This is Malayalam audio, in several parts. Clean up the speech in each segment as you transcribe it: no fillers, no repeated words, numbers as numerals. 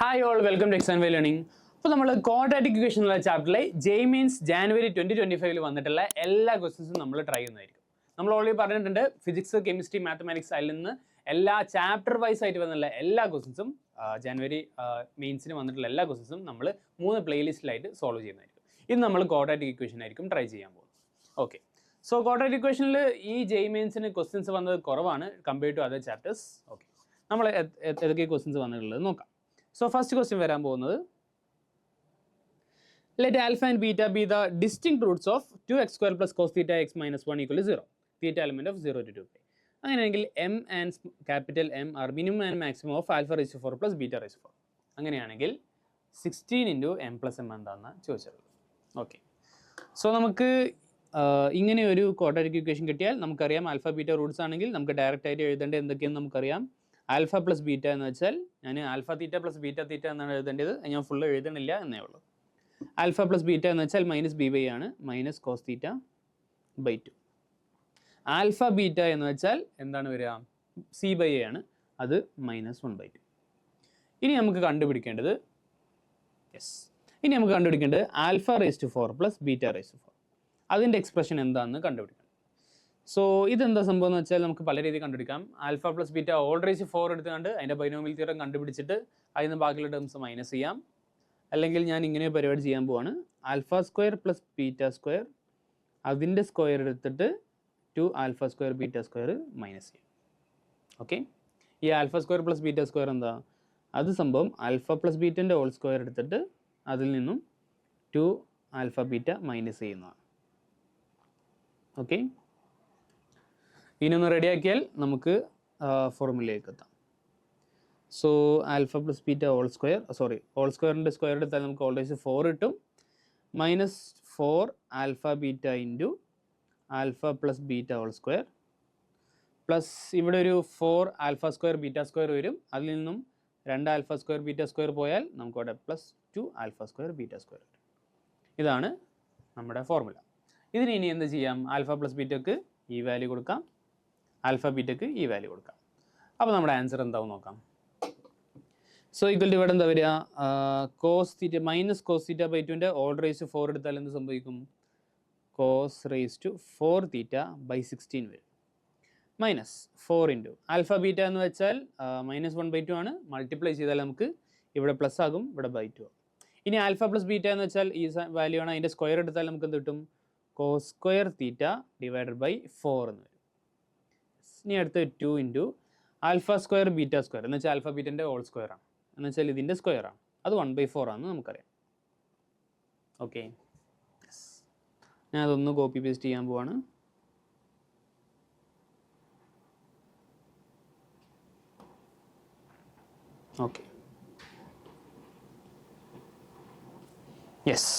Hi all, welcome two exam learning. അപ്പോൾ നമ്മൾ ക്വാഡ്രാറ്റിക് ഇക്വേഷൻ എന്നുള്ള ചാപ്റ്ററിലെ ജെയ്മീൻസ് ജാനുവരി 2025 വന്നിട്ടുള്ള എല്ലാ ക്വസ്റ്റൻസും നമ്മൾ ട്രൈ ചെയ്യുന്നതായിരിക്കും. നമ്മൾ ഓൾറെഡി പറഞ്ഞിട്ടുണ്ട് ഫിസിക്സ്, കെമിസ്ട്രി, മാത്തമാറ്റിക്സ് അതിൽ നിന്ന് എല്ലാ ചാപ്റ്റർ വൈസ് ആയിട്ട് വന്നുള്ള എല്ലാ ക്വസ്റ്റൻസും ജാനുവരി മെയിൻസിന് വന്നിട്ടുള്ള എല്ലാ ക്വസ്റ്റൻസും നമ്മൾ 3 പ്ലേലിസ്റ്റിലായിട്ട് സോൾവ് ചെയ്യുന്നതായിരിക്കും. ഇന്ന് നമ്മൾ ക്വാഡ്രാറ്റിക് ഇക്വേഷൻ ആയിരിക്കും ട്രൈ ചെയ്യാൻ പോകുന്നത്. ഓക്കെ, സോ ക്വാഡ്രാറ്റിക് ഇക്വേഷനിൽ ഈ ജെയ്മീൻസിന് ക്വസ്റ്റൻസ് വന്നത് കുറവാണ് compared to other chapters. Okay, നമ്മൾ ഏതൊക്കെ ക്വസ്റ്റൻസ് വന്നിട്ടുള്ളത് നോക്കാം. So first question വരാൻ പോകുന്നത്, let alpha and beta be the distinct roots of 2x square plus cos theta x minus 1 equal to 0. Theta element of 0 to 2pi. അങ്ങനെയാണെങ്കിൽ m and capital M are minimum and maximum of alpha raised to 4 plus beta raised to 4. അങ്ങനെയാണെങ്കിൽ 16 into m plus m എന്താണെന്ന് ചോദിച്ചത്. ഓക്കെ, സോ നമുക്ക് ഇങ്ങനെ ഒരു ക്വാഡ്രാറ്റിക് ഇക്വേഷൻ കിട്ടിയാൽ നമുക്കറിയാം ആൽഫ ബീറ്റ റൂട്ട്സ് ആണെങ്കിൽ നമുക്ക് ഡയറക്റ്റ് ആയിട്ട് എഴുതേണ്ടത് എന്തൊക്കെയെന്ന് നമുക്കറിയാം. ആൽഫ പ്ലസ് ബീറ്റ എന്ന് വെച്ചാൽ ഞാൻ alpha theta plus beta theta എന്നാണ് എഴുതേണ്ടത്, ഞാൻ ഫുള്ള് എഴുതണില്ല എന്നേ ഉള്ളൂ. ആൽഫ പ്ലസ് ബീറ്റ എന്ന് വെച്ചാൽ മൈനസ് ബി ബൈ ആണ്, minus cos theta by 2. Alpha beta എന്ന് വെച്ചാൽ എന്താണ് വരിക, സി ബൈ എ ആണ്, അത് മൈനസ് 1/2. ഇനി നമുക്ക് കണ്ടുപിടിക്കേണ്ടത് alpha raise to 4 plus beta raise to 4. അതിൻ്റെ എക്സ്പ്രഷൻ എന്താണെന്ന് കണ്ടുപിടിക്കണം. സോ ഇതെന്താ സംഭവം എന്ന് വെച്ചാൽ നമുക്ക് പല രീതിയിൽ കണ്ടുപിടിക്കാം. Alpha plus beta whole raise 4 എടുത്തുകൊണ്ട് അതിൻ്റെ ബൈനോമിയൽ തിയറം കണ്ടുപിടിച്ചിട്ട് അതിൽ നിന്ന് ബാക്കിയുള്ള ടേംസ് മൈനസ് ചെയ്യാം. അല്ലെങ്കിൽ ഞാൻ ഇങ്ങനെ പരിപാടി ചെയ്യാൻ പോവാണ്. Alpha square plus beta square അതിൻ്റെ സ്ക്വയർ എടുത്തിട്ട് 2 alpha square beta square minus ചെയ്യാം. ഓക്കെ, ഈ alpha square plus beta square എന്താ, അത് സംഭവം ആൽഫ പ്ലസ് ബീറ്റൻ്റെ ഹോൾ സ്ക്വയർ എടുത്തിട്ട് അതിൽ നിന്നും 2 ആൽഫ ബീറ്റ മൈനസ് ചെയ്യുന്നതാണ്. ഓക്കെ, ഇനിയൊന്ന് റെഡിയാക്കിയാൽ നമുക്ക് ഫോർമുലയിലേക്ക് എത്താം. So alpha plus beta whole സ്ക്വയറിൻ്റെ സ്ക്വയർ എടുത്താൽ നമുക്ക് ഓൾറേസ് 4 കിട്ടും. Minus 4 alpha beta into alpha plus beta whole square plus ഇവിടെ ഒരു 4 ആൽഫ സ്ക്വയർ ബീറ്റ സ്ക്വയർ വരും. അതിൽ നിന്നും 2 ആൽഫ സ്ക്വയർ ബീറ്റ സ്ക്വയർ പോയാൽ നമുക്കവിടെ plus 2 alpha square beta square വരും. ഇതാണ് നമ്മുടെ ഫോർമുല. ഇതിന് ഇനി എന്ത് ചെയ്യാം, ആൽഫ പ്ലസ് ബീറ്റക്ക് ഈ വാല്യൂ കൊടുക്കാം, ആൽഫ ബീറ്റക്ക് ഈ വാല്യൂ കൊടുക്കാം. അപ്പോൾ നമ്മുടെ ആൻസർ എന്താവും നോക്കാം. സോ ഈക്വൽ ടു ഇവിടെ എന്താ വരിക, cos theta minus cos theta by 2ൻ്റെ ഓൾ റേസ് ടു 4 എടുത്താൽ എന്ത് സംഭവിക്കും, cos raise to 4 theta by 16 വരും. മൈനസ് 4 ഇൻറ്റു ആൽഫ ബീറ്റ എന്ന് വെച്ചാൽ മൈനസ് 1/2 ആണ്, മൾട്ടിപ്ലൈ ചെയ്താൽ നമുക്ക് ഇവിടെ പ്ലസ് ആകും, ഇവിടെ ബൈ 2 ആകും. ഇനി ആൽഫ പ്ലസ് ബീറ്റ എന്ന് വെച്ചാൽ ഈ വാല്യൂ ആണ്, അതിൻ്റെ സ്ക്വയർ എടുത്താൽ നമുക്ക് എന്ത് കിട്ടും, cos square theta divided by 4 എന്ന് വരും. ഇനി അടുത്ത് 2 into alpha square beta square എന്ന് വെച്ചാൽ ആൽഫ ബീറ്റൻ്റെ ഹോൾ സ്ക്വയർ ആണ്, എന്ന് വെച്ചാൽ ഇതിൻ്റെ സ്ക്വയർ ആണ്, അത് 1/4 ആണെന്ന് നമുക്കറിയാം. ഓക്കെ, ഞാൻ അതൊന്ന് കോപ്പി പേസ്റ്റ് ചെയ്യാൻ പോവാണ്. Okay, yes.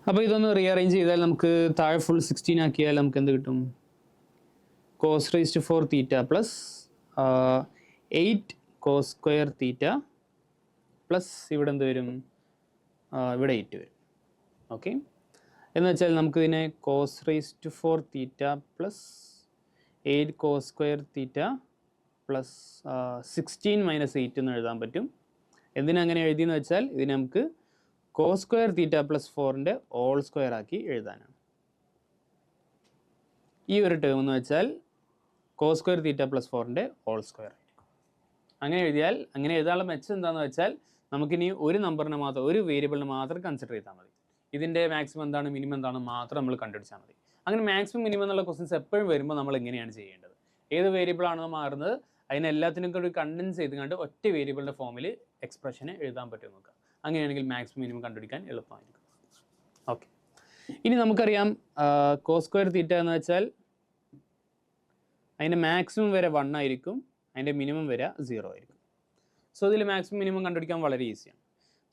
അപ്പോൾ ഇതൊന്ന് റീഅറേഞ്ച് ചെയ്താൽ നമുക്ക് താഴെ ഫുൾ 16 ആക്കിയാൽ നമുക്ക് എന്ത് കിട്ടും, cos raise to 4 theta plus 8 cos square theta plus ഇവിടെ എന്ത് വരും, ഇവിടെ 8 വരും. ഓക്കെ, എന്ന് വെച്ചാൽ നമുക്കിതിനെ cos raise to 4 theta plus 8 cos square theta plus 16 minus 8 എന്ന് എഴുതാൻ പറ്റും. എന്തിനങ്ങനെ എഴുതിയെന്ന് വെച്ചാൽ ഇതിനെ നമുക്ക് കോസ് സ്ക്വയർ തീറ്റ പ്ലസ് 4ൻ്റെ ഹോൾ സ്ക്വയർ ആക്കി എഴുതാനാണ്. ഈ ഒരു ടേം എന്ന് വെച്ചാൽ കോസ് സ്ക്വയർ തീറ്റ പ്ലസ് 4ൻ്റെ ഹോൾ സ്ക്വയർ ആയിരിക്കും. അങ്ങനെ എഴുതിയാൽ, അങ്ങനെ എഴുതാനുള്ള മെച്ചം എന്താണെന്ന് വെച്ചാൽ നമുക്കിനി ഒരു നമ്പറിനെ മാത്രം, ഒരു വേരിയബിളിനെ മാത്രം കൺസിഡർ ചെയ്താൽ മതി. ഇതിൻ്റെ മാക്സിമം എന്താണ്, മിനിമം എന്താണെന്ന് മാത്രം നമ്മൾ കണ്ടുപിടിച്ചാൽ മതി. അങ്ങനെ മാക്സിമം മിനിമം എന്നുള്ള ക്വസ്റ്റൻസ് എപ്പോഴും വരുമ്പോൾ നമ്മൾ എങ്ങനെയാണ് ചെയ്യേണ്ടത്, ഏത് വേരിയബിളാണോ മാറുന്നത് അതിനെല്ലാത്തിനും കൂടി കണ്ടൻസ് ചെയ്തുകൊണ്ട് ഒറ്റ വേരിയബിളിൻ്റെ ഫോമിൽ എക്സ്പ്രഷനെ എഴുതാൻ പറ്റും നോക്കുക. അങ്ങനെയാണെങ്കിൽ മാക്സിമം മിനിമം കണ്ടുപിടിക്കാൻ എളുപ്പമായിരിക്കും. ഓക്കെ, ഇനി നമുക്കറിയാം കോസ് സ്ക്വയർ തീറ്റ എന്ന് വെച്ചാൽ അതിൻ്റെ മാക്സിമം വരെ 1 ആയിരിക്കും, അതിൻ്റെ മിനിമം വരെ 0 ആയിരിക്കും. സോ ഇതിൽ മാക്സിമം മിനിമം കണ്ടുപിടിക്കാൻ വളരെ ഈസിയാണ്.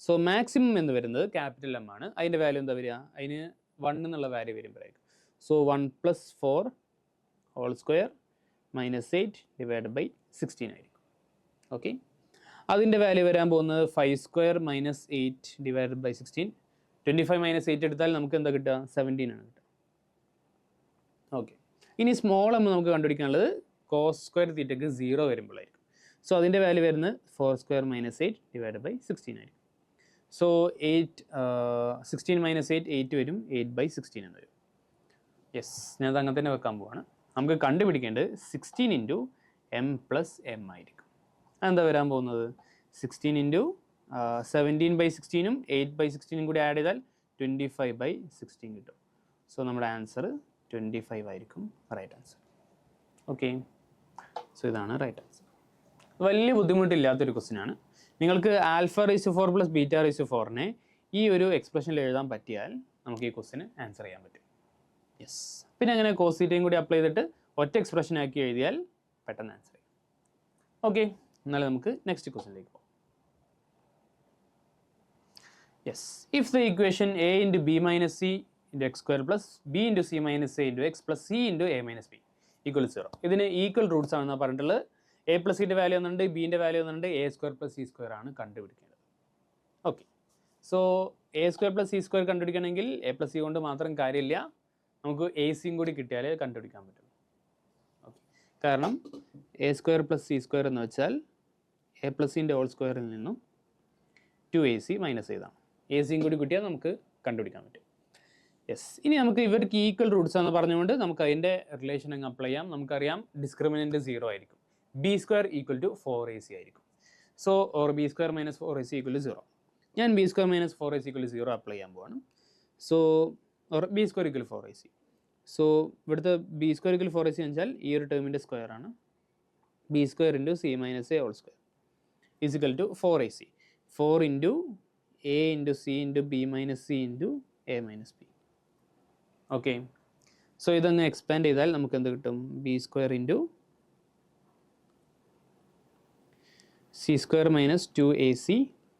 സോ മാക്സിമം എന്ന് വരുന്നത് ക്യാപിറ്റൽ എം ആണ്, അതിൻ്റെ വാല്യൂ എന്താ വരിക, അതിന് 1 എന്നുള്ള വാല്യൂ വരുമ്പോഴായിരിക്കും. So 1 + 4 whole square minus 8 divide by 16 ആയിരിക്കും. ഓക്കെ, അതിൻ്റെ വാല്യൂ വരാൻ പോകുന്നത് 5 square minus 8 divide by 16. 25 minus 8 എടുത്താൽ നമുക്ക് എന്താ കിട്ടുക, 17 ആണ് കിട്ടുക. ഓക്കെ, ഇനി സ്മോൾ എം നമുക്ക് കണ്ടുപിടിക്കാനുള്ളത് കോസ് സ്ക്വയർ തീറ്റയ്ക്ക് 0 വരുമ്പോഴായിരിക്കും. സോ അതിൻ്റെ വാല്യൂ വരുന്നത് 4 സ്ക്വയർ മൈനസ് 8 ഡിവൈഡ് ബൈ 16 ആയിരിക്കും. സോ 16 മൈനസ് 8 വരും, 8/16 എന്ന് വരും. യെസ്, ഞാനത് അങ്ങനെ തന്നെ വെക്കാൻ പോവാണ്. നമുക്ക് കണ്ടുപിടിക്കേണ്ടത് 16 ഇൻറ്റു എം പ്ലസ് എം ആയിരിക്കും. അതെന്താ വരാൻ പോകുന്നത്? 16 ഇൻറ്റു 17/16 8/16 കൂടി ആഡ് ചെയ്താൽ 25/16 കിട്ടും. സോ നമ്മുടെ ആൻസർ 25 ആയിരിക്കും റൈറ്റ് ആൻസർ. ഓക്കെ, സോ ഇതാണ് റൈറ്റ് ആൻസർ. വലിയ ബുദ്ധിമുട്ടില്ലാത്തൊരു ക്വസ്റ്റ്യൻ ആണ്. നിങ്ങൾക്ക് α⁴ പ്ലസ് β⁴ ഈ ഒരു എക്സ്പ്രഷനിൽ എഴുതാൻ പറ്റിയാൽ നമുക്ക് ഈ ക്വസ്റ്റിന് ആൻസർ ചെയ്യാൻ പറ്റും. യെസ്, പിന്നെ അങ്ങനെ കോസ് തീറ്റയും കൂടി അപ്ലൈ ചെയ്തിട്ട് ഒറ്റ എക്സ്പ്രഷൻ ആക്കി എഴുതിയാൽ പെട്ടെന്ന് ആൻസർ ചെയ്യും. ഓക്കെ, എന്നാലും നമുക്ക് നെക്സ്റ്റ് ക്വസ്റ്റിനിലേക്ക് പോകാം. Yes, if the equation a into b minus C into X square plus b into C minus A into X plus C into A minus B equal 0. ഇതിന് ഈക്വൽ റൂട്ട്സ് ആണെന്നാണ് പറഞ്ഞിട്ടുള്ളത്. എ പ്ലസ് സിൻ്റെ വാല്യൂ ഒന്നുണ്ട്, ബീൻ്റെ വാല്യൂ ഒന്നുണ്ട്, a square plus C square ആണ് കണ്ടുപിടിക്കേണ്ടത്. Okay, so a square plus C square കണ്ടുപിടിക്കണമെങ്കിൽ a പ്ലസ് സി കൊണ്ട് മാത്രം കാര്യമില്ല, നമുക്ക് എ സിയും കൂടി കിട്ടിയാലേ കണ്ടുപിടിക്കാൻ പറ്റും. ഓക്കെ, കാരണം a square plus C square എന്ന് വെച്ചാൽ a പ്ലസ് സിൻ്റെ ഹോൾ സ്ക്വയറിൽ നിന്നും 2ac മൈനസ് ചെയ്താണ്. എ സിയും കൂടി കിട്ടിയാൽ നമുക്ക് കണ്ടുപിടിക്കാൻ പറ്റും. യെസ്, ഇനി നമുക്ക് ഇവർക്ക് ഈക്വൽ റൂട്ട്സ് എന്ന് പറഞ്ഞുകൊണ്ട് നമുക്ക് അതിൻ്റെ റിലേഷൻ അങ്ങ് അപ്ലൈ ചെയ്യാം. നമുക്കറിയാം ഡിസ്ക്രിമിനൻറ്റ് 0 ആയിരിക്കും. b square equal to 4ac ആയിരിക്കും. So or b square minus 4ac equal to 0. ഞാൻ b square minus 4ac equal to 0 apply ചെയ്യാൻ പോവാണ്. So or b square equal 4ac. So ഇവിടുത്തെ b സ്ക്വയർ ഈക്വൽ 4ac എന്ന് വെച്ചാൽ ഈ ഒരു ടേമിൻ്റെ സ്ക്വയർ ആണ്. b square into C minus A whole square is equal to 4ac. 4 into a into C into b minus C into A minus B. Okay, so ഇതങ്ങ് എക്സ്പാൻഡ് ചെയ്താൽ നമുക്ക് എന്ത് കിട്ടും? b square into C square minus 2ac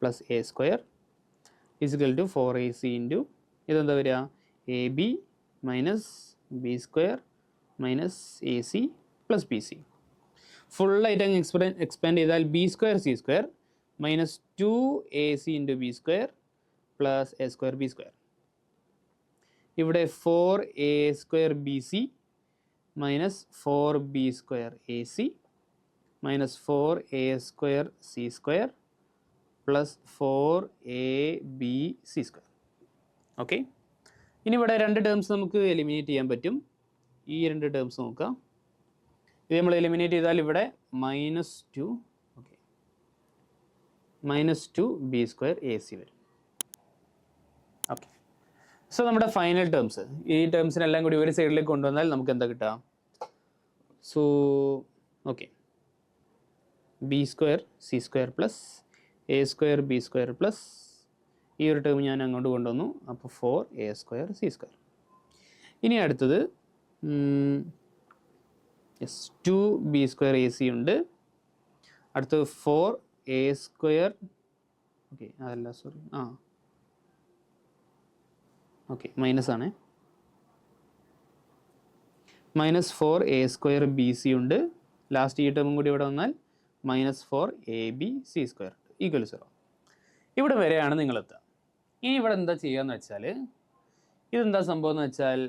plus A square equal to 4ac into ഇതെന്താ വരിക? ab minus B square minus A C plus B C. ഫുള്ളായിട്ട് അങ്ങ് എക്സ്പാൻഡ് ചെയ്താൽ b square C square minus 2ac into B square plus A square B square. ഇവിടെ 4a square B C minus 4b square A C minus 4a square C square plus 4ab C square. Okay, ഇനി ഇവിടെ രണ്ട് ടേംസ് നമുക്ക് എലിമിനേറ്റ് ചെയ്യാൻ പറ്റും. ഈ രണ്ട് ടേംസ് നോക്കാം. ഇത് നമ്മൾ എലിമിനേറ്റ് ചെയ്താൽ ഇവിടെ -2 okay -2b square A C വരും. ഓക്കെ, സോ നമ്മുടെ ഫൈനൽ ടേംസ് ഈ ടേംസിനെല്ലാം കൂടി ഒരു സൈഡിലേക്ക് കൊണ്ടുവന്നാൽ നമുക്ക് എന്താ കിട്ടുക? So okay, B square C square plus A square B square plus ഈ ഒരു ടേം ഞാൻ അങ്ങോട്ട് കൊണ്ടുവന്നു. അപ്പോൾ 4a സ്ക്വയർ സി സ്ക്വയർ. ഇനി അടുത്തത് 2b സ്ക്വയർ എ സി ഉണ്ട്. അടുത്തത് 4a സ്ക്വയർ ഓക്കെ അതല്ല സോറി ഓക്കെ മൈനസ് ആണ്. -4a സ്ക്വയർ ബി സി ഉണ്ട്. ലാസ്റ്റ് ഈ ടേമും കൂടി ഇവിടെ വന്നാൽ -4ab സി സ്ക്വയർ ഈക്വൽ 0. ഇവിടെ വരെയാണ് നിങ്ങൾ എത്തുക. ഇനി ഇവിടെ എന്താ ചെയ്യുകയെന്ന് വെച്ചാൽ ഇതെന്താ സംഭവം എന്ന് വെച്ചാൽ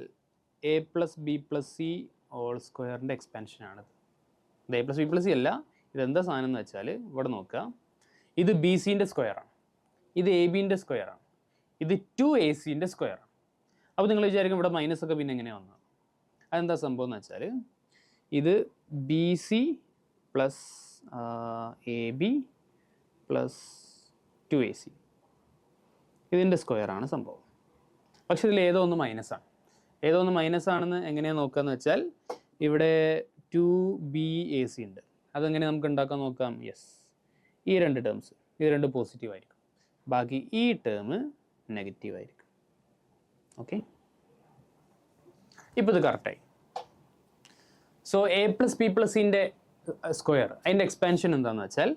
a plus B plus C whole സ്ക്വയറിൻ്റെ എക്സ്പാൻഷനാണിത്. ഇത് a plus B plus C അല്ല. ഇതെന്താ സാധനം എന്ന് വെച്ചാൽ ഇവിടെ നോക്കുക, ഇത് ബി സിൻ്റെ സ്ക്വയറാണ്, ഇത് എ ബിൻ്റെ സ്ക്വയറാണ്, ഇത് 2ac സ്ക്വയറാണ്. അപ്പോൾ നിങ്ങൾ വിചാരിക്കും ഇവിടെ മൈനസ് ഒക്കെ പിന്നെ എങ്ങനെയാണ് വന്നത്? അതെന്താ സംഭവം എന്ന് വെച്ചാൽ ഇത് B C plus A B plus 2ac ഇതിൻ്റെ സ്ക്വയറാണ് സംഭവം. പക്ഷെ ഇതിൽ ഏതോ ഒന്ന് മൈനസാണ്. ഏതോ ഒന്ന് മൈനസ് ആണെന്ന് എങ്ങനെയാണ് നോക്കുകയെന്ന് വെച്ചാൽ ഇവിടെ 2bac ഉണ്ട്. അതെങ്ങനെ നമുക്ക് ഉണ്ടാക്കാൻ നോക്കാം? യെസ്, ഈ രണ്ട് ടേംസ് ഇത് രണ്ട് പോസിറ്റീവ് ആയിരിക്കും, ബാക്കി ഈ ടേം നെഗറ്റീവ് ആയിരിക്കും. ഓക്കെ, ഇപ്പോൾ ഇത് കറക്റ്റായി. So a plus B plus സിൻ്റെ സ്ക്വയർ അതിൻ്റെ എക്സ്പാൻഷൻ എന്താണെന്ന് വെച്ചാൽ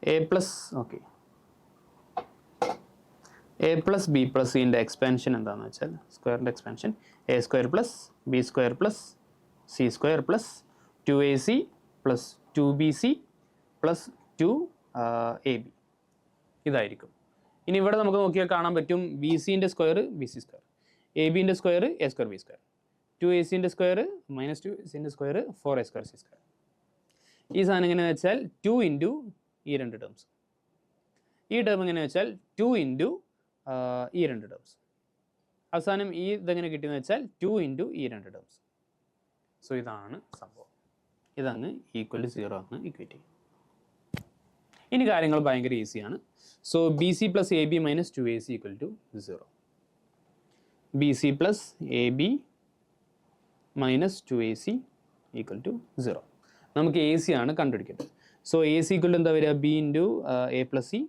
a plus okay a plus B plus സിൻ്റെ എക്സ്പാൻഷൻ എന്താണെന്ന് വെച്ചാൽ സ്ക്വയറിൻ്റെ expansion a square plus B square plus C square plus 2ac plus 2bc plus 2ab ഇതായിരിക്കും. ഇനി ഇവിടെ നമുക്ക് നോക്കിയാൽ കാണാൻ പറ്റും ബി സിൻ്റെ square B C square, A ബിൻ്റെ square A square B square, 2ac square -2ac square 4a square C square. ഈ സാധനം എങ്ങനെയാണെന്ന് വെച്ചാൽ 2 ഇൻറ്റു ഈ രണ്ട് ടേംസ്. ഈ ടേം എങ്ങനെയാണെന്ന് വെച്ചാൽ 2 ഇൻറ്റു ഈ രണ്ട് ടേംസ്. അവസാനം ഈ ഇതെങ്ങനെ കിട്ടിയെന്ന് വെച്ചാൽ 2 ഇൻറ്റു ഈ രണ്ട് ടേംസ്. സോ ഇതാണ് സംഭവം. ഇതങ്ങ് ഈക്വൽ ടു 0 അങ്ങ് ഇക്വേറ്റ് ചെയ്യും. ഇനി കാര്യങ്ങൾ ഭയങ്കര ഈസിയാണ്. So B C plus A B minus 2AC equal to 0. B C plus A B minus 2AC equal to 0. നമുക്ക് എ സി ആണ് കണ്ടുപിടിക്കേണ്ടത്. So A C equal to എന്താ വരിക? B into A plus C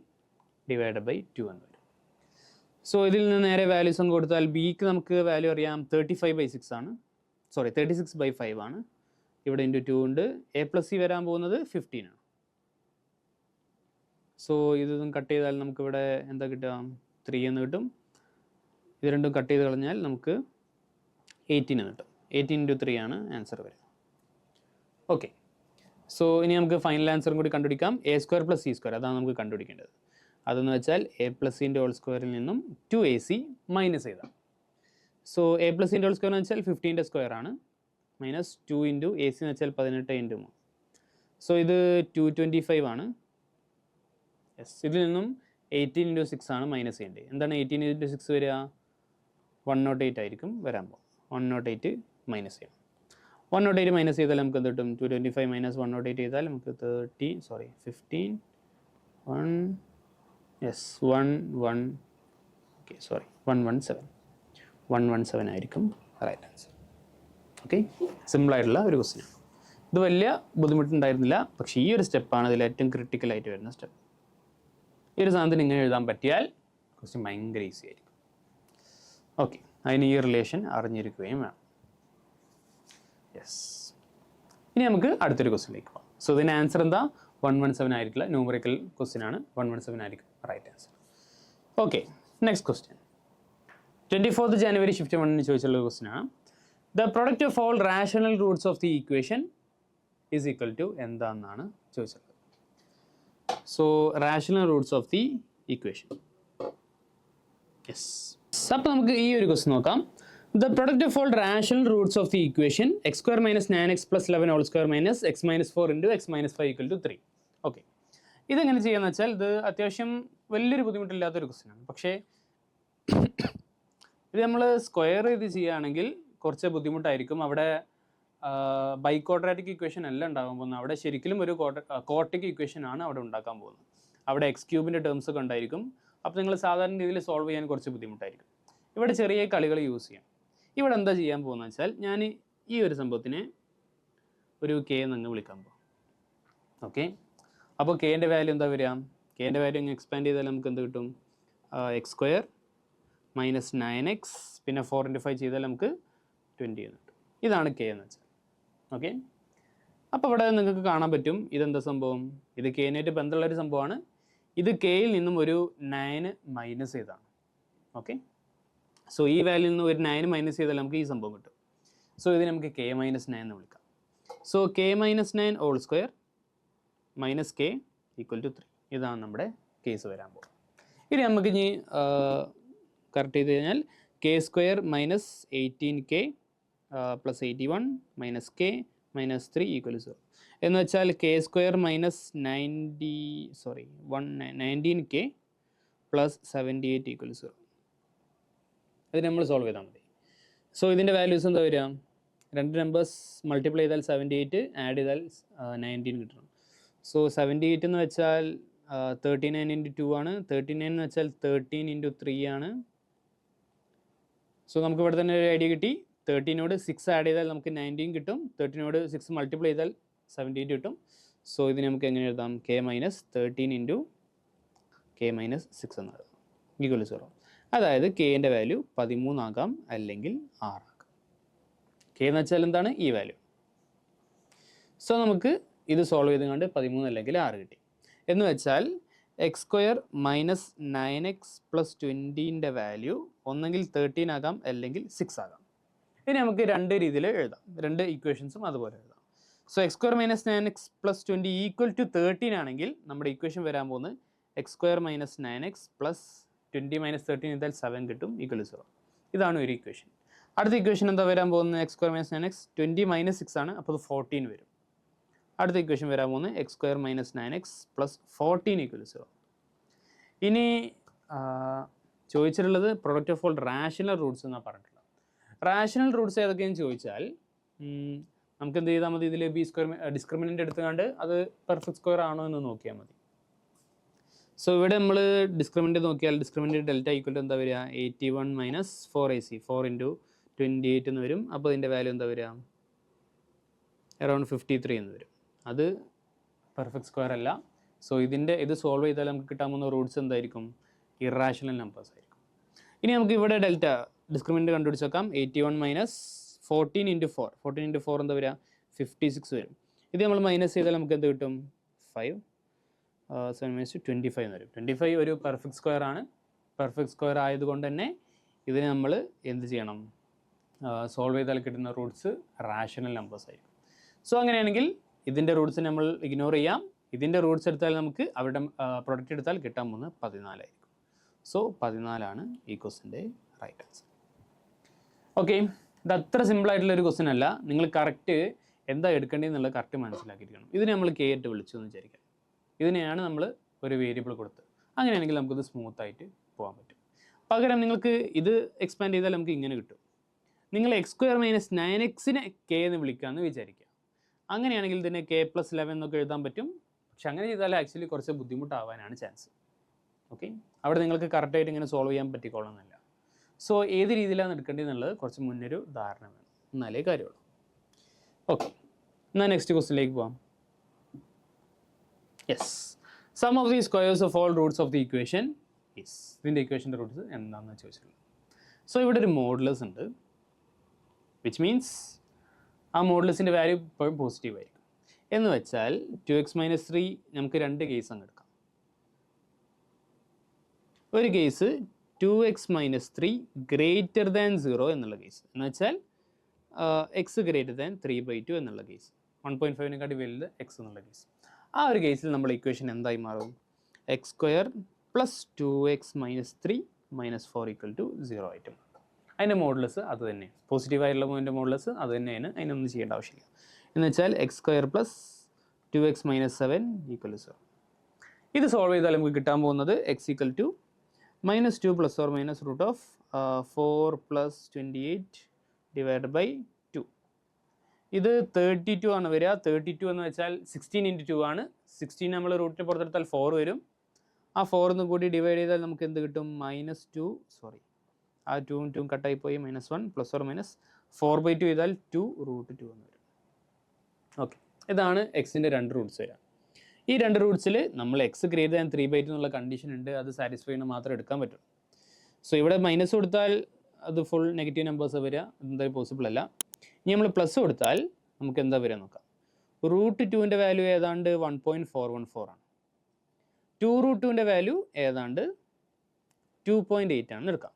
divide by 2 എന്ന് വരും. സോ ഇതിൽ നിന്ന് നേരെ വാല്യൂസ് അങ്ങ് കൊടുത്താൽ ബിക്ക് നമുക്ക് വാല്യൂ അറിയാം 35/6 ആണ്. സോറി 36/5 ആണ്. ഇവിടെ ഇൻറ്റു 2 ഉണ്ട്. എ പ്ലസ് സി വരാൻ പോകുന്നത് 15 ആണ്. സോ ഇതൊന്നും കട്ട് ചെയ്താൽ നമുക്കിവിടെ എന്താ കിട്ടുക? 3 എന്ന് കിട്ടും. ഇത് രണ്ടും കട്ട് ചെയ്ത് കളഞ്ഞാൽ നമുക്ക് 18 എന്ന് കിട്ടും. 18 ഇൻറ്റു 3 ആണ് ആൻസർ വരിക. ഓക്കെ. സോ ഇനി നമുക്ക് ഫൈനൽ ആൻസറും കൂടി കണ്ടുപിടിക്കാം. A square plus C square, അതാണ് നമുക്ക് കണ്ടുപിടിക്കേണ്ടത്. അതെന്ന് വെച്ചാൽ എ പ്ലസ് സിൻ്റെ ഹോൾ സ്ക്വയറിൽ നിന്നും 2AC മൈനസ് ചെയ്താൽ. സോ എ പ്ലസ് സിൻ്റെ ഹോൾ സ്ക്വയർ എന്ന് വെച്ചാൽ 15ൻ്റെ സ്ക്വയർ ആണ്. മൈനസ് 2 ഇൻറ്റു AC എന്ന് വെച്ചാൽ 18 ഇൻറ്റു 3. സോ ഇത് 225 ആണ്. യെസ്. ഇതിൽ നിന്നും 18 ഇൻറ്റു 6 ആണ് മൈനസ് ചെയ്യേണ്ടത്. എന്താണ് 18 ഇൻറ്റു 6 വരിക? 108 ആയിരിക്കും വരാൻ പോകും. 108 മൈനസ് ചെയ്യണം. 108 മൈനസ് ചെയ്താൽ നമുക്ക് എന്ത് കിട്ടും? 225 മൈനസ് 108 ചെയ്താൽ നമുക്ക് 15 1 യെസ് 117 ആയിരിക്കും റൈറ്റ് ആൻസർ. ഓക്കെ, സിമ്പിളായിട്ടുള്ള ഒരു ക്വസ്റ്റ്യനാണ്. ഇത് വലിയ ബുദ്ധിമുട്ടുണ്ടായിരുന്നില്ല, പക്ഷേ ഈ ഒരു സ്റ്റെപ്പാണ് ഇതിൽ ഏറ്റവും ക്രിട്ടിക്കലായിട്ട് വരുന്ന സ്റ്റെപ്പ്. ഈ ഒരു സാധനത്തിന് ഇങ്ങനെ എഴുതാൻ പറ്റിയാൽ ക്വസ്റ്റ്യൻ ഭയങ്കര ഈസി ആയിരിക്കും. ഓക്കെ, അതിന് ഈ റിലേഷൻ അറിഞ്ഞിരിക്കുകയും വേണം. യെസ്. ഇനി നമുക്ക് അടുത്തൊരു ക്വസ്റ്റ്യനിലേക്ക് പോകാം. സോ ഇതിന് ആൻസർ എന്താ? 117 ആയിരിക്കില്ല, ന്യൂമറിക്കൽ ക്വസ്റ്റ്യൻ ആണ്. 117 ആയിരിക്കും right answer. Okay, next question 24th January shift 1 ചോദിച്ചുള്ള ക്വസ്റ്റ്യൻ ആണ്. The product of all rational roots of the equation is equal to എന്താണെന്നാണ് ചോദിച്ചത്. So rational roots of the equation. Yes. അപ്പോൾ നമുക്ക് ഈ ഒരു ക്വസ്റ്റ്യൻ നോക്കാം. The product of all rational roots of the equation x square minus 9x plus 11 whole square minus x minus 4 into x minus 5 equal to 3. Okay, ഇതെങ്ങനെ ചെയ്യാന്ന് വെച്ചാൽ ഇത് അത്യാവശ്യം വലിയൊരു ബുദ്ധിമുട്ടില്ലാത്തൊരു ക്വസ്റ്റ്യൻ ആണ്. പക്ഷേ ഇത് നമ്മൾ സ്ക്വയർ ചെയ്ത് ചെയ്യുകയാണെങ്കിൽ കുറച്ച് ബുദ്ധിമുട്ടായിരിക്കും. അവിടെ ബൈ ക്വാഡ്രാറ്റിക് ഇക്വേഷൻ അല്ല ഉണ്ടാകാൻ പോകുന്നത്. അവിടെ ശരിക്കും ഒരു ക്വാഡ്രാറ്റിക് ഇക്വേഷൻ ആണ് അവിടെ ഉണ്ടാക്കാൻ പോകുന്നത്. അവിടെ എക്സ് ക്യൂബിൻ്റെ ടേംസ് ഒക്കെ ഉണ്ടായിരിക്കും. അപ്പോൾ നിങ്ങൾ സാധാരണ രീതിയിൽ സോൾവ് ചെയ്യാൻ കുറച്ച് ബുദ്ധിമുട്ടായിരിക്കും. ഇവിടെ ചെറിയ കളികൾ യൂസ് ചെയ്യാം. ഇവിടെ എന്താ ചെയ്യാൻ പോകുന്നത് വെച്ചാൽ ഞാൻ ഈ ഒരു സംഭവത്തിനെ ഒരു കെ എന്നങ്ങ് വിളിക്കാൻ പോകും. ഓക്കെ, അപ്പോൾ കെൻ്റെ വാല്യൂ എന്താ വരിക? കെൻ്റെ വാല്യൂ അങ്ങ് എക്സ്പാൻഡ് ചെയ്താൽ നമുക്ക് എന്ത് കിട്ടും? എക്സ് സ്ക്വയർ മൈനസ് 9x പിന്നെ 4 into 5 ചെയ്താൽ നമുക്ക് 20 എന്ന് കിട്ടും. ഇതാണ് കെ എന്ന് വെച്ചാൽ. ഓക്കെ, അപ്പോൾ ഇവിടെ നിങ്ങൾക്ക് കാണാൻ പറ്റും ഇതെന്താ സംഭവം? ഇത് കെനായിട്ട് ബന്ധമുള്ളൊരു സംഭവമാണ്. ഇത് കെയിൽ നിന്നും ഒരു 9 മൈനസ് ചെയ്താണ്. ഓക്കെ, സോ ഈ വാല്യൂയിൽ നിന്ന് ഒരു 9 മൈനസ് ചെയ്താൽ നമുക്ക് ഈ സംഭവം കിട്ടും. സോ ഇത് നമുക്ക് k മൈനസ് 9 എന്ന് വിളിക്കാം. So k minus 9 whole square minus k equal to 3. ഇതാണ് നമ്മുടെ കേസ് വരാൻ പോകുന്നത്. ഇനി നമുക്ക് ഇനി കറക്റ്റ് ചെയ്ത് കഴിഞ്ഞാൽ k square minus 18k plus 81 minus k minus 3 equal to 0 എന്ന് വെച്ചാൽ k square minus 19k plus 78 equal to 0. ഇത് നമ്മൾ സോൾവ് ചെയ്താൽ മതി. സോ ഇതിൻ്റെ വാല്യൂസ് എന്താ വരിക? രണ്ട് നമ്പേഴ്സ് മൾട്ടിപ്ലൈ ചെയ്താൽ 78, ആഡ് ചെയ്താൽ 19 കിട്ടണം. സോ 78 എന്ന് വെച്ചാൽ 39 ഇൻറ്റു 2 ആണ്. 39 എന്ന് വെച്ചാൽ 13 ഇൻറ്റു 3 ആണ്. സോ നമുക്ക് ഇവിടെ തന്നെ ഒരു ഐഡിയ കിട്ടി. 13നോട് 6 ആഡ് ചെയ്താൽ നമുക്ക് 19 കിട്ടും. 13നോട് 6 മൾട്ടിപ്ലൈ ചെയ്താൽ 78 കിട്ടും. സോ ഇതിന് നമുക്ക് എങ്ങനെ എഴുതാം? k minus 13 into k minus 6 എന്ന് എഴുതാം ഈക്വൽ ടു 0. അതായത് കെൻ്റെ വാല്യൂ 13 ആകാം, അല്ലെങ്കിൽ 6 ആകാം. കെ എന്ന് വെച്ചാൽ എന്താണ്? ഈ വാല്യൂ. സോ നമുക്ക് ഇത് സോൾവ് ചെയ്തുകൊണ്ട് 13 അല്ലെങ്കിൽ 6 കിട്ടി. എന്ന് വെച്ചാൽ എക്സ് സ്ക്വയർ മൈനസ് 9x പ്ലസ് 20ൻ്റെ വാല്യൂ ഒന്നെങ്കിൽ 13 ആകാം, അല്ലെങ്കിൽ 6 ആകാം. ഇനി നമുക്ക് രണ്ട് രീതിയിൽ എഴുതാം, രണ്ട് ഇക്വേഷൻസും അതുപോലെ എഴുതാം. So X square minus 9x plus 20 equal to 13 ആണെങ്കിൽ നമ്മുടെ ഇക്വേഷൻ വരാൻ പോകുന്നത് X square minus 9x plus 20 minus 13 ചെയ്താൽ 7 കിട്ടും ഈക്വൽ ടു 0. ഇതാണ് ഒരു ഇക്വേഷൻ. അടുത്ത ഇക്വേഷൻ എന്താ വരാൻ പോകുന്നത്? X square minus 9x 20 minus 6 ആണ്, അപ്പോൾ അത് 14 വരും. അടുത്ത ഇക്വേഷൻ വരാൻ പോകുന്നത് X square minus 9x plus 14 equal 0. ഇനി ചോദിച്ചിട്ടുള്ളത് product of all rational Roots എന്നാണ് പറഞ്ഞിട്ടുള്ളത്. റാഷണൽ റൂട്ട്സ് ഏതൊക്കെയെന്ന് ചോദിച്ചാൽ നമുക്ക് എന്ത് ചെയ്താൽ മതി, ഇതിൽ ബി സ്ക്വയർ ഡിസ്ക്രിമിനൻ്റ് എടുത്തുകൊണ്ട് അത് പെർഫെക്റ്റ് സ്ക്വയർ ആണോ എന്ന് നോക്കിയാൽ മതി. സോ ഇവിടെ നമ്മൾ ഡിസ്ക്രിമിനൻ്റ് നോക്കിയാൽ ഡിസ്ക്രിമിനൻ്റ് ഡെൽറ്റ ഈക്വൽ ടു എന്താ വരിക, 81 മൈനസ് 4ac 4 × 28 എന്ന് വരും. അപ്പോൾ ഇതിൻ്റെ വാല്യൂ എന്താ വരിക, അറൗണ്ട് 53 എന്ന് വരും. അത് പെർഫെക്റ്റ് സ്ക്വയർ അല്ല. സോ ഇത് സോൾവ് ചെയ്താൽ നമുക്ക് കിട്ടാൻ പോകുന്ന റൂട്ട്സ് എന്തായിരിക്കും, ഇറാഷണൽ നമ്പേഴ്സ് ആയിരിക്കും. ഇനി നമുക്ക് ഇവിടെ ഡെൽറ്റ ഡിസ്ക്രിമിനൻ്റ് കണ്ടുപിടിച്ച് നോക്കാം. 81 മൈനസ് 14 × 4 14 × 4 എന്താ വരിക, 56 വരും. ഇത് നമ്മൾ മൈനസ് ചെയ്താൽ നമുക്ക് എന്ത് കിട്ടും, 5 7 മൈനസ് 25 എന്ന് വരും. 25 ഒരു പെർഫെക്റ്റ് സ്ക്വയർ ആണ്. പെർഫെക്റ്റ് സ്ക്വയർ ആയതുകൊണ്ട് തന്നെ ഇതിനെ നമ്മൾ എന്ത് ചെയ്യണം, സോൾവ് ചെയ്താൽ കിട്ടുന്ന റൂട്ട്സ് റാഷണൽ നമ്പേഴ്സ് ആയിരിക്കും. സോ അങ്ങനെയാണെങ്കിൽ ഇതിൻ്റെ റൂട്ട്സ് നമ്മൾ ഇഗ്നോർ ചെയ്യാം. ഇതിൻ്റെ റൂട്ട്സ് എടുത്താൽ നമുക്ക് അവരുടെ പ്രൊഡക്റ്റ് എടുത്താൽ കിട്ടാൻ പോകുന്നത് 14 ആയിരിക്കും. സോ 14 ഈ ക്വസ്റ്റിൻ്റെ റൈറ്റ് ആൻസർ. ഓക്കെ, ഇത് അത്ര സിമ്പിളായിട്ടുള്ളൊരു ക്വസ്റ്റ്യൻ അല്ല. നിങ്ങൾ കറക്റ്റ് എന്താ എടുക്കേണ്ടതെന്നുള്ളത് കറക്റ്റ് മനസ്സിലാക്കിയിരിക്കണം. ഇതിനെ നമ്മൾ കെ ആയിട്ട് വിളിച്ചു എന്ന് വിചാരിക്കാം. ഇതിനെയാണ് നമ്മൾ ഒരു വേരിയബിൾ കൊടുത്തത്. അങ്ങനെയാണെങ്കിൽ നമുക്കിത് സ്മൂത്തായിട്ട് പോകാൻ പറ്റും. പകരം നിങ്ങൾക്ക് ഇത് എക്സ്പാൻഡ് ചെയ്താൽ നമുക്ക് ഇങ്ങനെ കിട്ടും. നിങ്ങൾ X square minus 9x K എന്ന് വിളിക്കാമെന്ന് വിചാരിക്കുക. അങ്ങനെയാണെങ്കിൽ ഇതിനെ കെ പ്ലസ് 11 എന്നൊക്കെ എഴുതാൻ പറ്റും. പക്ഷെ അങ്ങനെ ചെയ്താൽ ആക്ച്വലി കുറച്ച് ബുദ്ധിമുട്ടാവാനാണ് ചാൻസ്. ഓക്കെ, അവിടെ നിങ്ങൾക്ക് കറക്റ്റായിട്ട് ഇങ്ങനെ സോൾവ് ചെയ്യാൻ പറ്റിക്കോളണമെന്നില്ല. സോ ഏത് രീതിയിലാണ് എടുക്കേണ്ടതെന്നുള്ളത് കുറച്ച് മുന്നൊരു ധാരണ വേണം, എന്നാലേ കാര്യമുള്ളൂ. ഓക്കെ, എന്നാൽ നെക്സ്റ്റ് ക്വസ്റ്റിലേക്ക് പോകാം. Yes, sum of the squares of all roots of the equation yes, ഇതിൻ്റെ ഇക്വേഷൻ്റെ റൂട്ട്സ് എന്താണെന്ന് ചോദിച്ചിട്ടുള്ളത്. സോ ഇവിടെ ഒരു മോഡുലസ് ഉണ്ട്, വിച്ച് മീൻസ് ആ മോഡുലസിൻ്റെ വാല്യൂ ഇപ്പോഴും പോസിറ്റീവ് ആയിരിക്കും. എന്ന് വെച്ചാൽ 2x - 3 നമുക്ക് രണ്ട് കേസ് അങ്ങ് എടുക്കാം. ഒരു കേസ് 2x - 3 ഗ്രേറ്റർ ദാൻ 0 എന്നുള്ള കേസ്, എന്ന് വെച്ചാൽ എക്സ് ഗ്രേറ്റർ ദാൻ 3/2 എന്നുള്ള കേസ്, 1.5 വലുത് എക്സ് എന്നുള്ള കേസ്. ആ ഒരു കേസിൽ നമ്മൾ ഇക്വേഷൻ എന്തായി മാറും, എക്സ് സ്ക്വയർ പ്ലസ് 2x - 3 - 4 = 0 ആയിട്ട് മാറും. അതിൻ്റെ മോഡുലസ് അത് തന്നെ, പോസിറ്റീവായിട്ടുള്ള പോയിൻ്റെ മോഡുലസ് അത് തന്നെയാണ്, അതിനൊന്നും ചെയ്യേണ്ട ആവശ്യമില്ല. എന്ന് വെച്ചാൽ എക്സ് സ്ക്വയർ പ്ലസ് 2x - 7 = 0. ഇത് സോൾവ് ചെയ്താൽ നമുക്ക് കിട്ടാൻ പോകുന്നത് x = -2 ± √4 + 28 / 2. ഇത് 32 ആണ് വരിക. 32 എന്ന് വെച്ചാൽ 16 × 2 ആണ്. 16 നമ്മൾ റൂട്ടിന് പുറത്തെടുത്താൽ 4 വരും. ആ 4 കൂടി ഡിവൈഡ് ചെയ്താൽ നമുക്ക് എന്ത് കിട്ടും, -2 സോറി ആ 2 2 കട്ടായി പോയി, -1 ± 4/2 ചെയ്താൽ 2 √2 എന്ന് വരും. ഓക്കെ, ഇതാണ് എക്സിൻ്റെ രണ്ട് റൂട്ട്സ് വരിക. ഈ രണ്ട് റൂട്ട്സിൽ നമ്മൾ എക്സ് ഗ്രേറ്റർ ദാൻ 3/2 എന്നുള്ള കണ്ടീഷൻ ഉണ്ട്, അത് സാറ്റിസ്ഫൈ ചെയ്യുന്ന മാത്രമേ എടുക്കാൻ പറ്റുള്ളൂ. സോ ഇവിടെ മൈനസ് കൊടുത്താൽ അത് ഫുൾ നെഗറ്റീവ് നമ്പേഴ്സ് വരിക, അതെന്തായാലും പോസിബിൾ അല്ല. ഇനി നമ്മൾ പ്ലസ് കൊടുത്താൽ നമുക്ക് എന്താ വരിക നോക്കാം. √2ൻ്റെ വാല്യൂ ഏതാണ്ട് 1.414 ആണ്. 2√2ൻ്റെ വാല്യൂ ഏതാണ്ട് 2.8 ആണെന്ന് എടുക്കാം.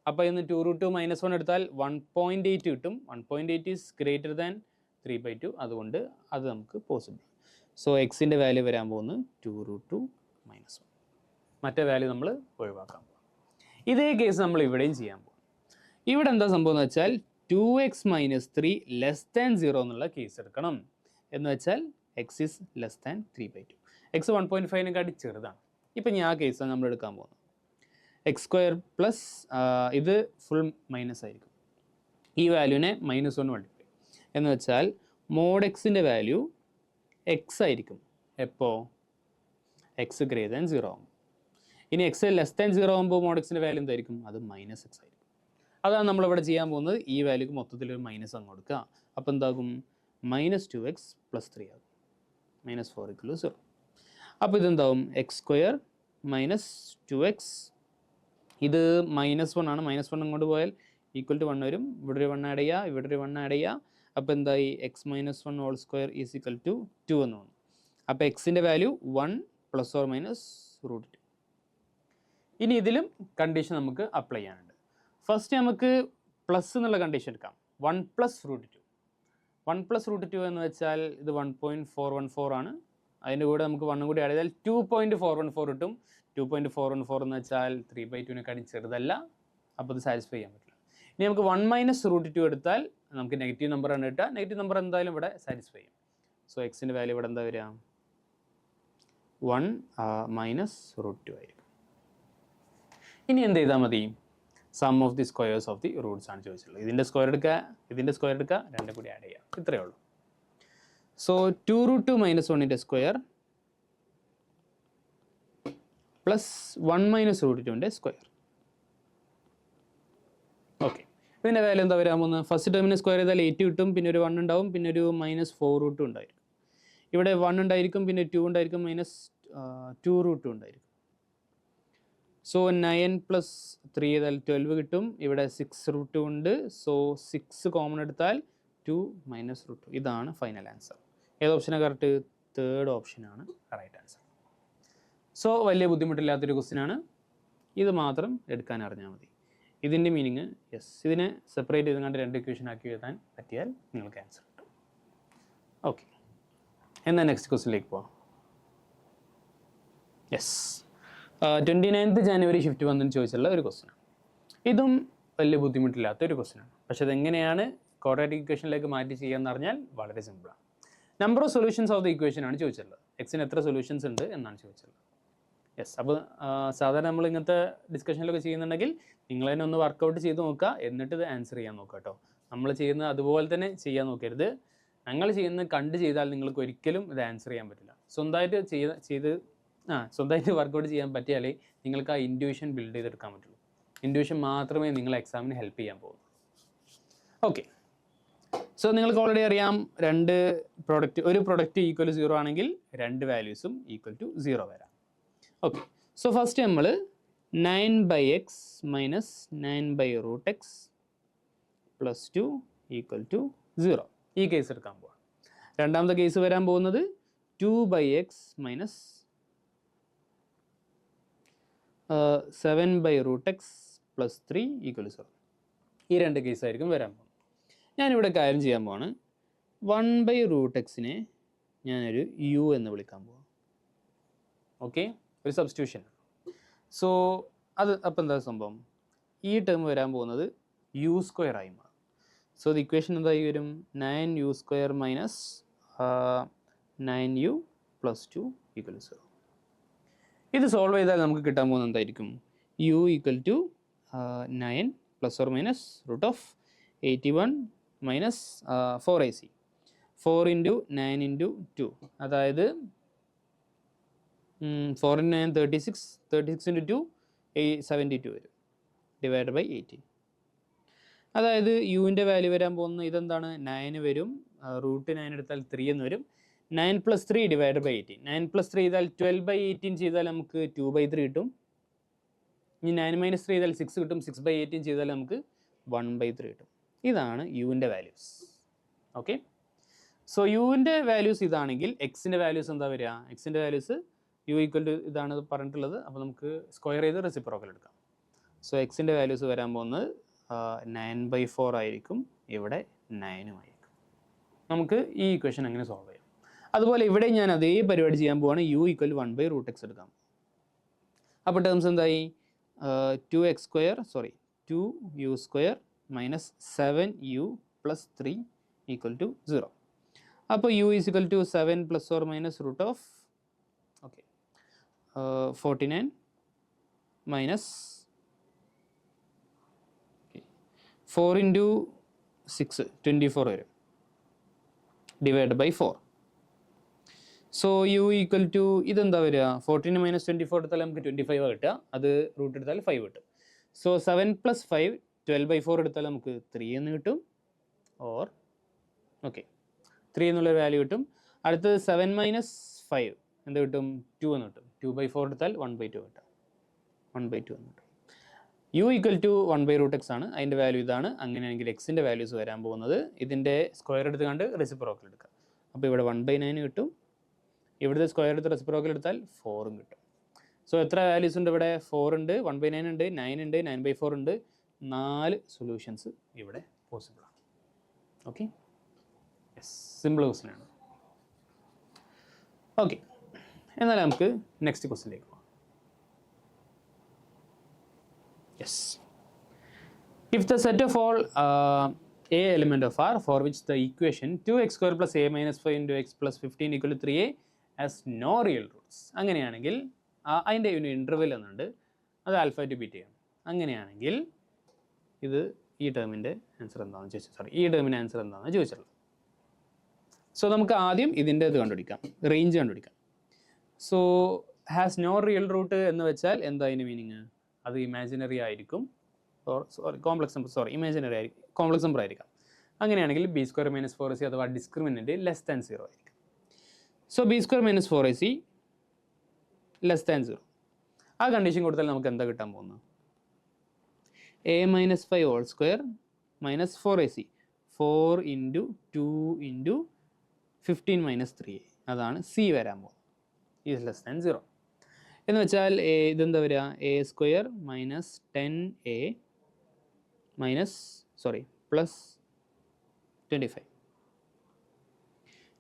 അപ്പോൾ ഇന്ന് 2√2 - 1 എടുത്താൽ 1.8 കിട്ടും. 1.8 ഈസ് ഗ്രേറ്റർ ദാൻ 3/2, അതുകൊണ്ട് അത് നമുക്ക് പോസിബിൾ. സോ എക്സിൻ്റെ വാല്യൂ വരാൻ പോകുന്നത് 2√2 - 1. മറ്റേ വാല്യൂ നമ്മൾ ഒഴിവാക്കാൻ പോകും. ഇതേ കേസ് നമ്മൾ ഇവിടെയും ചെയ്യാൻ പോകും. ഇവിടെ എന്താ സംഭവം എന്ന് വെച്ചാൽ 2x - 3 < 0 എന്നുള്ള കേസ് എടുക്കണം. എന്ന് വെച്ചാൽ എക്സ് ഈസ് < 3/2. എക്സ് 1.5 ചെറുതാണ്. ഇപ്പം ഞാൻ ആ കേസാണ് നമ്മൾ എടുക്കാൻ പോകുന്നത്. എക്സ് സ്ക്വയർ പ്ലസ് ഇത് ഫുൾ മൈനസ് ആയിരിക്കും, ഈ വാല്യൂവിനെ -1 മൾട്ടിപ്ലൈ എന്ന് വെച്ചാൽ മോഡ് എക്സിൻ്റെ വാല്യൂ എക്സ് ആയിരിക്കും. എപ്പോൾ എക്സ് ഗ്രേറ്റർ ദാൻ 0 ആകുമ്പോൾ. ഇനി എക്സ് < 0 ആകുമ്പോൾ മോഡ് എക്സിൻ്റെ വാല്യൂ എന്തായിരിക്കും, അത് -x ആയിരിക്കും. അതാണ് നമ്മളിവിടെ ചെയ്യാൻ പോകുന്നത്. ഈ വാല്യൂക്ക് മൊത്തത്തിൽ ഒരു മൈനസ് അങ്ങ് കൊടുക്കുക. അപ്പോൾ എന്താകും, -2x + 3 ആകും, -4 = 0. അപ്പോൾ ഇതെന്താവും, എക്സ് സ്ക്വയർ -2x, ഇത് -1 ആണ്. -1 അങ്ങോട്ട് പോയാൽ = 1 വരും. ഇവിടെ ഒരു 1 ആഡ് ചെയ്യുക, ഇവിടെ ഒരു 1 ആഡ് ചെയ്യുക. അപ്പോൾ എന്തായി, x - 1 ഹോൾ സ്ക്വയർ = 2 എന്ന് വന്നു. അപ്പോൾ എക്സിൻ്റെ വാല്യൂ 1 ± √2. ഇനി ഇതിലും കണ്ടീഷൻ നമുക്ക് അപ്ലൈ ചെയ്യാനുണ്ട്. ഫസ്റ്റ് നമുക്ക് പ്ലസ് എന്നുള്ള കണ്ടീഷൻ എടുക്കാം. 1 + √2. 1 + √2 എന്ന് വെച്ചാൽ ഇത് 1.414 ആണ്. അതിൻ്റെ കൂടെ നമുക്ക് 1 കൂടി ആഡ് ചെയ്താൽ 2.414 കിട്ടും. 2.414 എന്ന് വെച്ചാൽ 3/2 ചെറുതല്ല, അപ്പോൾ ഇത് സാറ്റിസ്ഫൈ ചെയ്യാൻ പറ്റില്ല. ഇനി നമുക്ക് 1 - √2 എടുത്താൽ നമുക്ക് നെഗറ്റീവ് നമ്പറാണ് കിട്ടുക. നെഗറ്റീവ് നമ്പർ എന്തായാലും ഇവിടെ സാറ്റിസ്ഫൈ ചെയ്യും. സോ എക്സിൻ്റെ വാല്യൂ ഇവിടെ എന്താ വരിക 1 മൈനസ് റൂട്ട് 2 ആയിരിക്കും. ഇനി എന്ത് ചെയ്താൽ മതി, sum of the squares of the roots ആണ് ചോദിച്ചിട്ടുള്ളത്. ഇതിൻ്റെ സ്ക്വയർ എടുക്കുക, ഇതിൻ്റെ സ്ക്വയർ എടുക്കുക, രണ്ടും കൂടി ആഡ് ചെയ്യുക, ഇത്രയേ ഉള്ളൂ. സോ 2 റൂട്ട് 2 മൈനസ് 1ൻ്റെ സ്ക്വയർ പ്ലസ് 1 മൈനസ് റൂട്ട് 2ൻ്റെ സ്ക്വയർ. ഓക്കെ, ഇതിൻ്റെ വാല്യൂ എന്താ വരാൻ പോകുന്നത്? ഫസ്റ്റ് ടേമിന് സ്ക്വയർ ചെയ്താൽ 8 കിട്ടും, പിന്നെ ഒരു 1 ഉണ്ടാവും, പിന്നെ ഒരു മൈനസ് 4 റൂട്ട് 2 ഉണ്ടായിരിക്കും. ഇവിടെ 1 ഉണ്ടായിരിക്കും, പിന്നെ 2 ഉണ്ടായിരിക്കും, മൈനസ് 2 റൂട്ട് 2 ഉണ്ടായിരിക്കും. സോ 9 പ്ലസ് 3 ചെയ്താൽ 12 കിട്ടും. ഇവിടെ 6 റൂട്ട് 2 ഉണ്ട്. സോ 6 കോമൺ എടുത്താൽ 2 മൈനസ് റൂട്ട് 2. ഇതാണ് ഫൈനൽ ആൻസർ. ഏത് ഓപ്ഷനാണ് കറക്റ്റ്? തേർഡ് ഓപ്ഷനാണ് റൈറ്റ് ആൻസർ. സോ വലിയ ബുദ്ധിമുട്ടില്ലാത്തൊരു ക്വസ്റ്റ്യനാണ്. ഇത് മാത്രം എടുക്കാൻ അറിഞ്ഞാൽ മതി. ഇതിൻ്റെ മീനിങ് യെസ്, ഇതിനെ സെപ്പറേറ്റ് ചെയ്തുകൊണ്ട് 2 ഇക്വേഷൻ ആക്കി എഴുതാൻ പറ്റിയാൽ നിങ്ങൾക്ക് ആൻസർ കിട്ടും. ഓക്കെ, എന്നാൽ നെക്സ്റ്റ് ക്വസ്റ്റ്യനിലേക്ക് പോവാം. യെസ്, 29th ജാനുവരി ഷിഫ്റ്റ് വന്നെന്ന് ചോദിച്ചുള്ള ഒരു ക്വസ്റ്റ്യനാണ്. ഇതും വലിയ ബുദ്ധിമുട്ടില്ലാത്ത ഒരു ക്വസ്റ്റ്യനാണ്. പക്ഷേ അതെങ്ങനെയാണ് ക്വാഡ്രാറ്റിക് ഇക്വേഷനിലേക്ക് മാറ്റി ചെയ്യാന്ന് പറഞ്ഞാൽ വളരെ സിമ്പിളാണ്. Number of solutions of the ഇക്വേഷനാണ് ചോദിച്ചിട്ടുള്ളത്. എക്സിന് എത്ര സൊല്യൂഷൻസ് ഉണ്ട് എന്നാണ് ചോദിച്ചിട്ടുള്ളത്. യെസ്, അപ്പോൾ സാധാരണ നമ്മൾ ഇങ്ങനത്തെ ഡിസ്കഷനിലൊക്കെ ചെയ്യുന്നുണ്ടെങ്കിൽ നിങ്ങൾ തന്നെ ഒന്ന് വർക്കൗട്ട് ചെയ്ത് നോക്കുക, എന്നിട്ട് ഇത് ആൻസർ ചെയ്യാൻ നോക്കുക കേട്ടോ. നമ്മൾ ചെയ്യുന്നത് അതുപോലെ തന്നെ ചെയ്യാൻ നോക്കരുത്. ഞങ്ങൾ ചെയ്യുന്നത് കണ്ട് ചെയ്താൽ നിങ്ങൾക്ക് ഒരിക്കലും ഇത് ആൻസർ ചെയ്യാൻ പറ്റില്ല. സ്വന്തമായിട്ട് വർക്കൗട്ട് ചെയ്യാൻ പറ്റിയാലേ നിങ്ങൾക്ക് ആ ഇൻഡ്യൂഷൻ ബിൽഡ് ചെയ്തെടുക്കാൻ പറ്റുള്ളൂ. ഇൻഡ്യൂഷൻ മാത്രമേ നിങ്ങളെ എക്സാമിന് ഹെൽപ്പ് ചെയ്യാൻ പോകുള്ളൂ. ഓക്കെ, സോ നിങ്ങൾക്ക് ഓൾറെഡി അറിയാം, ഒരു പ്രൊഡക്റ്റ് ഈക്വൽ ടു 0 ആണെങ്കിൽ 2 വാല്യൂസും ഈക്വൽ ടു 0 വരാം. ഓക്കെ, സോ ഫസ്റ്റ് നമ്മൾ 9/x minus 9/√x plus 2 equal to 0 ഈ കേസ് എടുക്കാൻ പോവാം. രണ്ടാമത്തെ കേസ് വരാൻ പോകുന്നത് 2/x minus 7/√x plus 3 equal to 0. ഈ 2 കേസായിരിക്കും വരാൻ പോകുന്നത്. ഞാനിവിടെ കാര്യം ചെയ്യാൻ പോവാണ്. 1/√xനെ ഞാനൊരു u എന്ന് വിളിക്കാൻ പോവാം. ഓക്കെ, ഒരു സബ്സ്റ്റിറ്റ്യൂഷൻ. സോ അപ്പോൾ എന്താ സംഭവം? ഈ ടേം വരാൻ പോകുന്നത് u² ആയി മാറും. സോ ദി ഇക്വേഷൻ എന്തായി വരും? 9u² minus 9u plus 2 equal to 0. ഇത് സോൾവ് ചെയ്താൽ നമുക്ക് കിട്ടാൻ പോകുന്നത് എന്തായിരിക്കും? u equal to 9 plus or minus root of 81 minus 4ac. 4 into 9 into 2, അതായത് 4 ഇൻറ്റു 9 36, 36 ഇൻറ്റു 2 72 വരും, ഡിവൈഡ് ബൈ 18. അതായത് യുവിൻ്റെ വാല്യൂ വരാൻ പോകുന്നത് ഇതെന്താണ്? 9 വരും, റൂട്ട് 9 എടുത്താൽ 3 എന്ന് വരും. 9 പ്ലസ് 3 ഡിവൈഡ് ബൈ 18. 9 പ്ലസ് 3 ചെയ്താൽ 12/18 ചെയ്താൽ നമുക്ക് 2/3 കിട്ടും. ഇനി 9 മൈനസ് 3 ചെയ്താൽ 6 കിട്ടും. 6/18 ചെയ്താൽ നമുക്ക് 1/3 കിട്ടും. ഇതാണ് യുവിൻ്റെ വാല്യൂസ്. ഓക്കെ, സോ യുവിൻ്റെ വാല്യൂസ് ഇതാണെങ്കിൽ എക്സിൻ്റെ വാല്യൂസ് എന്താ വരിക? എക്സിൻ്റെ വാല്യൂസ് യു ഈക്വൽ ടു ഇതാണ് പറഞ്ഞിട്ടുള്ളത്. അപ്പോൾ നമുക്ക് സ്ക്വയർ ചെയ്ത് റെസിപ്രോക്കൽ എടുക്കാം. സോ എക്സിൻ്റെ വാല്യൂസ് വരാൻ പോകുന്നത് 9/4 ആയിരിക്കും, ഇവിടെ 9 ആയിരിക്കും. നമുക്ക് ഈ ഇക്വേഷൻ അങ്ങനെ സോൾവ് ചെയ്യാം. അതുപോലെ ഇവിടെ ഞാൻ അതേ പരിപാടി ചെയ്യാൻ പോവാണ്. യു ഈക്വൽ 1/√x എടുക്കാം. അപ്പോൾ ടേംസ് എന്തായി? 2u² minus 7u plus 3 equal to 0. അപ്പോൾ u is equal to 7 plus or minus root of 49 minus 4 into 6 24 വരും, divide by 4. So U equal to ഇതെന്താ വരിക? 14 മൈനസ് 24 എടുത്താൽ നമുക്ക് 25 കിട്ടുക. അത് റൂട്ട് എടുത്താൽ 5 കിട്ടും. സോ 7 പ്ലസ് 5 12/4 എടുത്താൽ നമുക്ക് 3 എന്ന് കിട്ടും. ഓർ 3 എന്നുള്ള വാല്യൂ കിട്ടും. അടുത്തത് 7 മൈനസ് 5 എന്ത് കിട്ടും? 2 എന്ന് കിട്ടും. 2/4 എടുത്താൽ 1/2 കിട്ടും. 1/2 എന്ന് കിട്ടും. യു ഈക്വൽ ടു 1/√x ആണ്, അതിൻ്റെ വാല്യൂ ഇതാണ്. അങ്ങനെയാണെങ്കിൽ എക്സിൻ്റെ വാല്യൂസ് വരാൻ പോകുന്നത് ഇതിൻ്റെ സ്ക്വയർ എടുത്തുകൊണ്ട് റെസിപ്രോക്കൽ എടുക്കുക. അപ്പോൾ ഇവിടെ 1/9 കിട്ടും. ഇവിടുത്തെ സ്ക്വയർ എടുത്ത് റെസിപ്രോക്കൽ എടുത്താൽ 4 കിട്ടും. സോ എത്ര വാല്യൂസ് ഉണ്ട് ഇവിടെ? 4 ഉണ്ട്, 1/9 ഉണ്ട്, 9 ഉണ്ട്, 9/4 ഉണ്ട്. 4 സൊല്യൂഷൻസ് ഇവിടെ പോസിബിളാണ്. ഓക്കെ, യെസ്, സിമ്പിൾ ക്വസ്റ്റ്യൻ ആണ്. ഓക്കെ, എന്നാൽ നമുക്ക് നെക്സ്റ്റ് ക്വസ്റ്റ്യനിലേക്ക് പോകാം. Yes, if the set of all a element of R for which the equation 2x square plus a minus 5 into x plus 15 equal to 3a has no real roots. അങ്ങനെയാണെങ്കിൽ അതിൻ്റെ ഒരു ഇൻ്റർവെൽ എന്നുണ്ട്, അത് ആൽഫ ടു ബീറ്റയാണ്. അങ്ങനെയാണെങ്കിൽ ഇത് ഈ ടേമിൻ്റെ ആൻസർ എന്താണെന്ന് ചോദിച്ചു, സോറി ഈ ടേമിൻ്റെ ആൻസർ എന്താണെന്ന് ചോദിച്ചിട്ടുള്ളത്. സോ നമുക്ക് ആദ്യം ഇതിൻ്റെ ഇത് കണ്ടുപിടിക്കാം, റേഞ്ച് കണ്ടുപിടിക്കാം. So has no real root എന്ന് വെച്ചാൽ എന്താ അതിൻ്റെ മീനിങ്? അത് ഇമാജിനറി ആയിരിക്കും, കോംപ്ലക്സ് നമ്പർ, സോറി ഇമാജിനറി ആയിരിക്കും, കോംപ്ലക്സ് നമ്പർ ആയിരിക്കാം. അങ്ങനെയാണെങ്കിൽ ബി സ്ക്വയർ മൈനസ് 4ac അഥവാ ഡിസ്ക്രിമിനൻറ്റ് ലെസ് ദാൻ 0 ആയിരിക്കും. So B square minus 4ac less than 0, ആ കണ്ടീഷൻ കൊടുത്താൽ നമുക്ക് എന്താ കിട്ടാൻ പോകുന്നത്? a minus 5 whole square minus 4ac 4 into 2 into 15 minus 3a, അതാണ് c വരാൻ പോകുന്നത്, ഈസ് ലെസ് ദാൻ 0. എന്ന് വെച്ചാൽ ഇതെന്താ വരിക? A square minus 10a minus plus 25.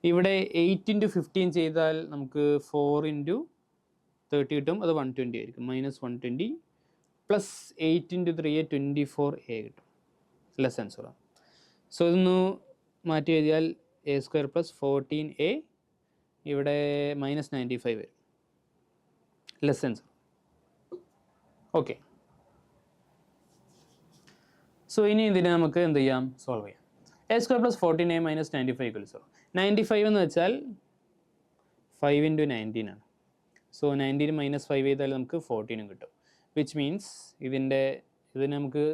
ഇവിടെ 8 ഇൻറ്റു 15 ചെയ്താൽ നമുക്ക് 4 ഇൻറ്റു 30 കിട്ടും, അത് 120 ആയിരിക്കും, മൈനസ് 120 പ്ലസ് 8 ഇൻറ്റു 3 24a കിട്ടും, ലെസ് ദാൻ 0. സോ ഇതൊന്ന് മാറ്റി എഴുതിയാൽ എ സ്ക്വയർ പ്ലസ് 14a ഇവിടെ മൈനസ് 95 വരും, ലെസ് ദാൻ 0. ഓക്കെ, സോ ഇനി ഇതിനെ നമുക്ക് എന്ത് ചെയ്യാം? സോൾവ് ചെയ്യാം. A square plus 14a minus 95 equal 0. 95 എന്ന് വെച്ചാൽ 5 ഇൻറ്റു 19 ആണ്. സോ 19 മൈനസ് 5 ചെയ്താൽ നമുക്ക് 14 കിട്ടും, വിച്ച് മീൻസ് ഇതിനെ നമുക്ക്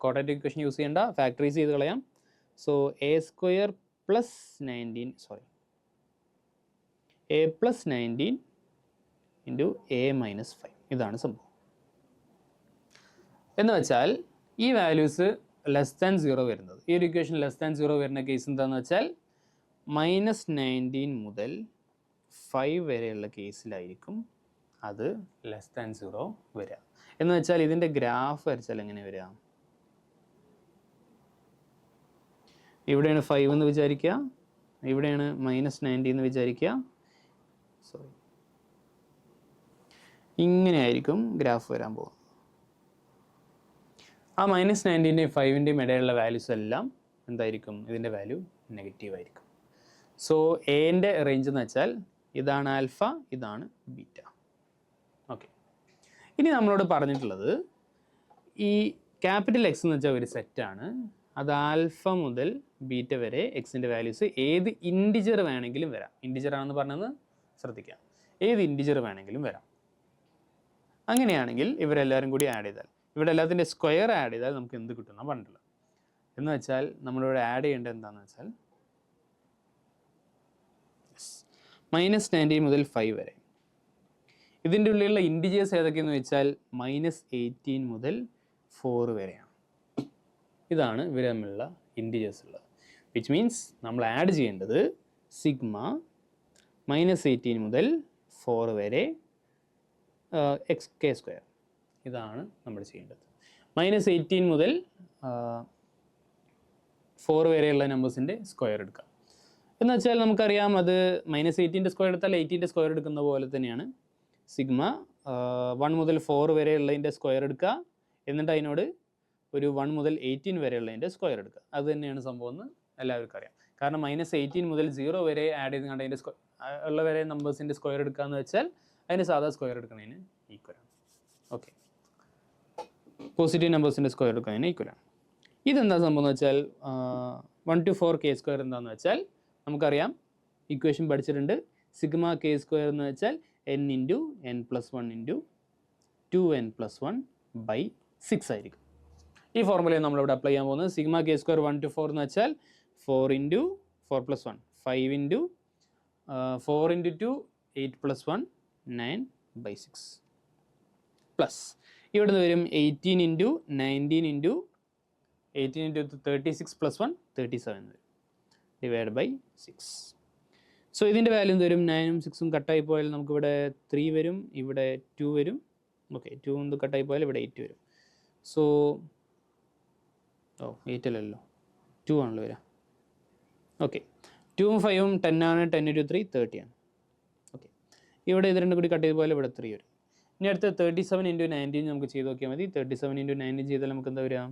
ക്വാഡ്രാറ്റിക് ഇക്വേഷൻ യൂസ് ചെയ്യേണ്ട, ഫാക്ടറൈസ് ചെയ്ത് കളയാം. So A square plus 19 A plus 19 into A minus 5, ഇതാണ് സംഭവം. എന്ന് വെച്ചാൽ ഈ വാല്യൂസ് ലെസ് ദാൻ 0 വരുന്നത്, ഈ ഒരു ഇക്വേഷൻ ലെസ് ദാൻ 0 വരുന്ന കേസ് എന്താണെന്ന് വെച്ചാൽ മൈനസ് 19 മുതൽ 5 വരെയുള്ള കേസിലായിരിക്കും അത് ലെസ് ദാൻ 0 വരിക. എന്ന് വെച്ചാൽ ഇതിൻ്റെ ഗ്രാഫ് വരച്ചാൽ എങ്ങനെ വരിക? ഇവിടെയാണ് 5 എന്ന് വിചാരിക്കുക, ഇവിടെയാണ് മൈനസ് 90 എന്ന് വിചാരിക്കുക, ഇങ്ങനെയായിരിക്കും ഗ്രാഫ് വരാൻ പോകുന്നത്. ആ മൈനസ് 90ൻ്റെയും 5ൻ്റെയും ഇടയിലുള്ള വാല്യൂസ് എല്ലാം എന്തായിരിക്കും? ഇതിൻ്റെ വാല്യൂ നെഗറ്റീവ് ആയിരിക്കും. സോ എൻ്റെ റേഞ്ച് എന്ന് വെച്ചാൽ ഇതാണ് ആൽഫ, ഇതാണ് ബീറ്റ. ഓക്കെ, ഇനി നമ്മളോട് പറഞ്ഞിട്ടുള്ളത് ഈ ക്യാപിറ്റൽ എക്സ് എന്ന് വെച്ചാൽ ഒരു സെറ്റാണ്, അത് ആൽഫ മുതൽ ബീറ്റ വരെ എക്സിൻ്റെ വാല്യൂസ് ഏത് ഇൻഡിജർ വേണമെങ്കിലും വരാം. ഇൻഡിജർ ആണെന്ന് പറഞ്ഞത് ശ്രദ്ധിക്കാം, ഏത് ഇൻഡിജർ വേണമെങ്കിലും വരാം. അങ്ങനെയാണെങ്കിൽ ഇവരെല്ലാവരും കൂടി ആഡ് ചെയ്താൽ, ഇവിടെ എല്ലാത്തിൻ്റെ സ്ക്വയർ ആഡ് ചെയ്താൽ നമുക്ക് എന്ത് കിട്ടുന്ന പറഞ്ഞിട്ടുള്ളത്? എന്ന് വെച്ചാൽ നമ്മളിവിടെ ആഡ് ചെയ്യേണ്ടത് എന്താണെന്ന് വെച്ചാൽ മൈനസ് 19 മുതൽ 5 വരെ. ഇതിൻ്റെ ഉള്ളിലുള്ള ഇൻഡിജേഴ്സ് ഏതൊക്കെയെന്ന് വെച്ചാൽ മൈനസ് 18 മുതൽ 4 വരെയാണ്. ഇതാണ് ഇവർ തമ്മിലുള്ള ഇൻഡിജേഴ്സ് ഉള്ളത്, വിച്ച് മീൻസ് നമ്മൾ ആഡ് ചെയ്യേണ്ടത് സിഗ്മ മൈനസ് 18 മുതൽ 4 വരെ എക്സ് കെ സ്ക്വയർ, ഇതാണ് നമ്മൾ ചെയ്യേണ്ടത്. മൈനസ് 18 മുതൽ 4 വരെയുള്ള നമ്പേഴ്സിൻ്റെ സ്ക്വയർ എടുക്കുക. എന്ന് വെച്ചാൽ നമുക്കറിയാം അത് മൈനസ് 18ൻ്റെ സ്ക്വയർ എടുത്താൽ 18ൻ്റെ സ്ക്വയർ എടുക്കുന്ന പോലെ തന്നെയാണ് സിഗ്മ 1 മുതൽ 4 വരെയുള്ളതിൻ്റെ സ്ക്വയർ എടുക്കുക, എന്നിട്ട് അതിനോട് ഒരു 1 മുതൽ 18 വരെയുള്ളതിൻ്റെ സ്ക്വയർ എടുക്കുക. അത് തന്നെയാണ് സംഭവം എന്ന് എല്ലാവർക്കും അറിയാം. കാരണം മൈനസ് 18 മുതൽ 0 വരെ ആഡ് ചെയ്ത് കണ്ട് അതിൻ്റെ ഉള്ള വരെ നമ്പേഴ്സിൻ്റെ സ്ക്വയർ എടുക്കുക എന്ന് വെച്ചാൽ അതിന് സാധാ സ്ക്വയർ എടുക്കുന്നതിന് ഈക്വലാണ്. ഓക്കെ, പോസിറ്റീവ് നമ്പേഴ്സിൻ്റെ സ്ക്വയർ എടുക്കുന്നതിന് ഈക്വലാണ്. ഇതെന്താ സംഭവം എന്ന് വെച്ചാൽ 1 to 4 കെ സ്ക്വയർ എന്താണെന്ന് വെച്ചാൽ നമുക്കറിയാം, ഇക്വേഷൻ പഠിച്ചിട്ടുണ്ട്. സിഗ്മ കെ സ്ക്വയർ എന്ന് വെച്ചാൽ n into n plus 1 into 2n plus 1 by 6 ആയിരിക്കും. ഈ ഫോർമുലയും നമ്മളിവിടെ അപ്ലൈ ചെയ്യാൻ പോകുന്നത്. സിഗ്മ കെ സ്ക്വയർ 1 to 4 എന്ന് വെച്ചാൽ 4 into 4 plus 1 5 into 4 into 2 8 plus 1 9 by 6 plus ഇവിടെ നിന്ന് വരും 18 ഇൻറ്റു 19 ഇൻറ്റു 18 ഇൻറ്റു 36 പ്ലസ് 1 37 വരും ഡിവൈഡ് ബൈ 6. സോ ഇതിൻ്റെ വാല്യൂ എന്ത് വരും? 9ഉം 6ഉം കട്ടായി പോയാൽ നമുക്കിവിടെ 3 വരും, ഇവിടെ 2 വരും. ഓക്കെ, 2 കട്ടായി പോയാൽ ഇവിടെ 8 വരും. സോ 8 അല്ലല്ലോ, 2 ആണല്ലോ വരിക. ഓക്കെ, 2ഉം 5ഉം 10 ആണ്, 10 ഇൻറ്റു 3 30 ആണ്. ഓക്കെ, ഇവിടെ ഇത് രണ്ടും കൂടി കട്ട് ചെയ്ത് പോയാൽ ഇവിടെ 3 വരും. ഇനി അടുത്ത് 37 ഇൻറ്റു 19 നമുക്ക് ചെയ്ത് നോക്കിയാൽ മതി. 37 ഇൻറ്റു 19 ചെയ്താൽ നമുക്ക് എന്താ വരിക?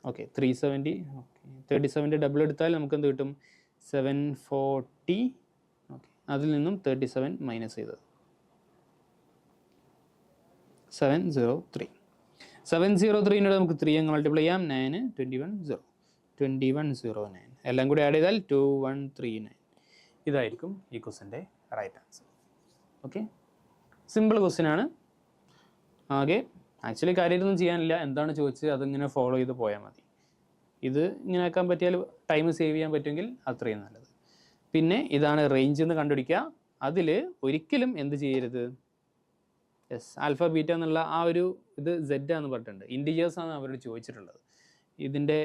ഓക്കെ 370. ഓക്കെ 37 ഡബിൾ എടുത്താൽ നമുക്ക് എന്ത് കിട്ടും? 740. ഓക്കെ അതിൽ നിന്നും 37 മൈനസ് ചെയ്തത് 703. 703 നമുക്ക് 3 അങ്ങ് മൾട്ടിപ്ലൈ ചെയ്യാം. 9 2109 എല്ലാം കൂടി ആഡ് ചെയ്താൽ 2139. ഇതായിരിക്കും ഈ ക്വസ്റ്റിൻ്റെ right answer. Okay simple question ആണ്. ആകെ ആക്ച്വലി കാര്യമൊന്നും ചെയ്യാനില്ല, എന്താണ് ചോദിച്ചത് അതിങ്ങനെ ഫോളോ ചെയ്ത് പോയാൽ മതി. ഇത് ഇങ്ങനെ ആക്കാൻ പറ്റിയാൽ ടൈം സേവ് ചെയ്യാൻ പറ്റുമെങ്കിൽ അത്രയും നല്ലത്. പിന്നെ ഇതാണ് റേഞ്ച് എന്ന് കണ്ടുപിടിക്കുക. അതിൽ ഒരിക്കലും എന്ത് ചെയ്യരുത്, ആൽഫ ബീറ്റ എന്നുള്ള ആ ഒരു ഇത് സെഡ് ആണെന്ന് പറഞ്ഞിട്ടുണ്ട്. ഇൻഡിജേഴ്സാണ് അവരോട് ചോദിച്ചിട്ടുള്ളത്. ഇതിൻ്റെ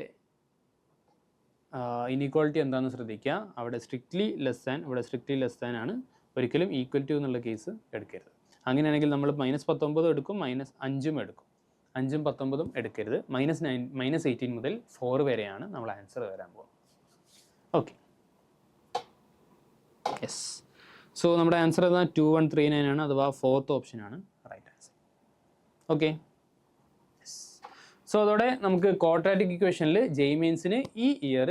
ഇനീക്വാളിറ്റി എന്താണെന്ന് ശ്രദ്ധിക്കുക. അവിടെ സ്ട്രിക്ട്ലി ലെസ് ദാൻ, ഇവിടെ സ്ട്രിക്ട്ലി ലെസ് ദാൻ ആണ്. ഒരിക്കലും ഈക്വൽ ടു എന്നുള്ള കേസ് എടുക്കരുത്. അങ്ങനെയാണെങ്കിൽ നമ്മൾ -19 എടുക്കും, -5 എടുക്കും. 5ഉം 19ഉം എടുക്കരുത്. -18 മുതൽ 4 വരെയാണ് നമ്മൾ ആൻസർ വരാൻ പോകുന്നത്. Okay yes. സോ നമ്മുടെ ആൻസർ ഏതാ? 2139 ആണ്, അഥവാ 4th ഓപ്ഷനാണ് right answer. Okay yes. So അതോടെ നമുക്ക് ക്വാഡ്രാറ്റിക് ഇക്വേഷനിൽ ജെഇ മെയിൻസിന് ഈ ഇയർ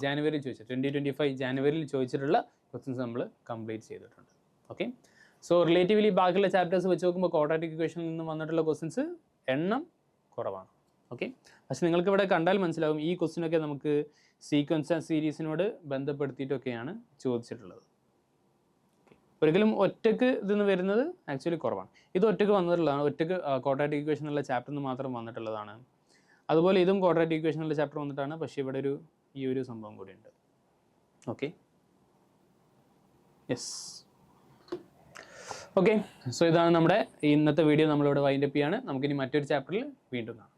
ജാനുവരിയിൽ ചോദിച്ച 2025 ജാനുവരിയിൽ ചോദിച്ചിട്ടുള്ള ക്വസ്റ്റ്യൻസ് നമ്മൾ കംപ്ലീറ്റ് ചെയ്തിട്ടുണ്ട്. ഓക്കെ സോ റിലേറ്റീവ്ലി ബാക്കിയുള്ള ചാപ്റ്റേഴ്സ് വെച്ച് നോക്കുമ്പോൾ ക്വാഡ്രാറ്റിക് ഇക്വേഷനിൽ നിന്ന് വന്നിട്ടുള്ള ക്വസ്റ്റ്യൻസ് എണ്ണം കുറവാണ്. ഓക്കെ പക്ഷെ നിങ്ങൾക്ക് ഇവിടെ കണ്ടാൽ മനസ്സിലാവും ഈ ക്വസ്റ്റ്യനൊക്കെ നമുക്ക് സീക്വൻസ് ആൻഡ് സീരീസിനോട് ബന്ധപ്പെടുത്തിയിട്ടൊക്കെയാണ് ചോദിച്ചിട്ടുള്ളത്. ഒരിക്കലും ഒറ്റക്ക് ഇതെന്ന് വരുന്നത് ആക്ച്വലി കുറവാണ്. ഇത് ഒറ്റക്ക് വന്നിട്ടുള്ളതാണ്, ഒറ്റക്ക് ക്വാഡ്രാറ്റിക് ഇക്വേഷൻ എന്നുള്ള ചാപ്റ്ററിൽ നിന്ന് മാത്രം വന്നിട്ടുള്ളതാണ്. അതുപോലെ ഇതും ക്വാഡ്രാറ്റിക് ഇക്വേഷൻ എന്നുള്ള ചാപ്റ്റർ വന്നിട്ടാണ്, പക്ഷേ ഇവിടെ ഈ ഒരു സംഭവം കൂടി ഉണ്ട്. Okay yes. ഓക്കെ സോ ഇതാണ് നമ്മുടെ ഇന്നത്തെ വീഡിയോ. നമ്മളിവിടെ വൈൻഡപ്പ് ചെയ്യാണ്. നമുക്കിനി മറ്റൊരു ചാപ്റ്ററിൽ വീണ്ടും കാണാം.